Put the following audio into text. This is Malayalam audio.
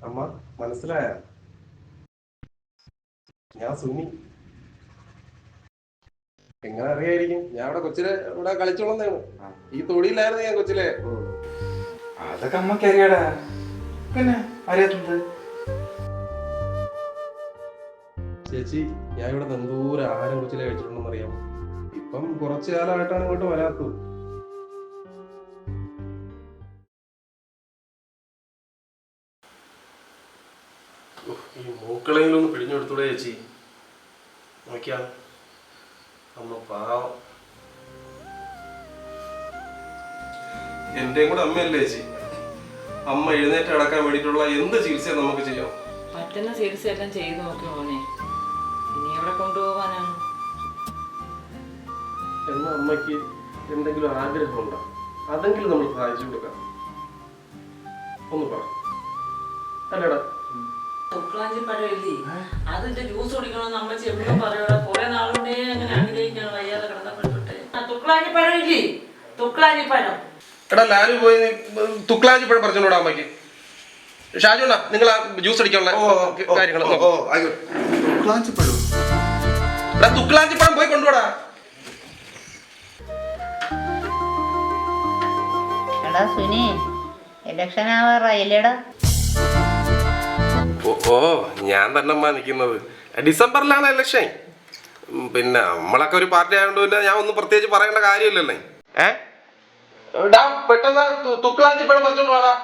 അമ്മ മനസ്സിലായ? ഞാൻ സുന്നി. എങ്ങനെ അറിയായിരിക്കും? ഞാൻ ഇവിടെ കൊച്ചിലെ ഇവിടെ കളിച്ചോളുന്നതാണ്. ഈ തൊടിയിലായിരുന്നു ഞാൻ കൊച്ചിലെ. അതൊക്കെ അമ്മക്ക് അറിയാടാ. പിന്നെ അറിയാത്തത് ചേച്ചി, ഞാൻ ഇവിടെ എന്തോരം ആഹാരം കൊച്ചിലെ കഴിച്ചിട്ടുണ്ടെന്ന് അറിയാമോ? ഇപ്പം കുറച്ചു കാലമായിട്ടാണ് ഇങ്ങോട്ട് വരാത്തത്. ഈ മൂക്കളയിലൊന്ന് പിഴിഞ്ഞു കൊടുത്തൂടെ ചേച്ചി? നോക്കിയാ അമ്മ പാവം. എന്റെയും കൂടെ അമ്മയല്ലേ ചേച്ചി? അമ്മ എഴുന്നേറ്റ് കിടക്കാൻ വേണ്ടിയിട്ടുള്ള എന്ത് ചികിത്സ നമുക്ക് ചെയ്യാം? പറ്റുന്ന ചികിത്സയെല്ലാം ചെയ്തു നോക്കി മോനെ. ഇനി എവിടെ കൊണ്ടുപോകാനാണ്? എന്ന അമ്മയ്ക്ക് എന്തെങ്കിലും ആഗ്രഹമുണ്ടോ? അതെങ്കിലും നമ്മൾ സഹായിച്ചു കൊടുക്കാം. ഒന്ന് പറ. അല്ലടാ, തുക്കളാഞ്ചിപ്പഴം ഇല്ലേ, അതിന്റെ ജ്യൂസ് കുടിക്കണമെന്ന് അമ്മച്ചി എവിടെ പറയടാ. കുറെ നാളുകൊണ്ടേ അങ്ങനെ ആഗ്രഹിക്കണം, വയ്യാതെ കിടന്നപ്പോഴത്തെ. തുക്കളാഞ്ചിപ്പഴം ഇല്ലേ, തുക്കളാഞ്ചിപ്പഴം. എടാ ലാലു പോയി തുക്കളാഞ്ചിപ്പഴം പറഞ്ഞോടാ അമ്മയ്ക്ക്. ഷാജുണ്ണ, നിങ്ങൾ ആ ജ്യൂസ് അടിക്കാനുള്ള കാര്യങ്ങൾ തുക്കളാഞ്ചിപ്പഴം പോയി കൊണ്ടുപോടാ. എടാ സുനി, ഇലക്ഷൻ ആവാറായില്ലേടാ? ഓ, ഞാൻ തന്നെ അമ്മ നിൽക്കുന്നത്. ഡിസംബറിലാണ് ഇലക്ഷൻ. പിന്നെ നമ്മളൊക്കെ ഒരു പാർട്ടി ആയതുകൊണ്ട് പിന്നെ ഞാൻ ഒന്നും പ്രത്യേകിച്ച് പറയേണ്ട കാര്യമില്ലല്ലേ. പെട്ടെന്ന് തുക്കളാഞ്ചിപ്പഴം പറഞ്ഞോണ്ട് വേണം.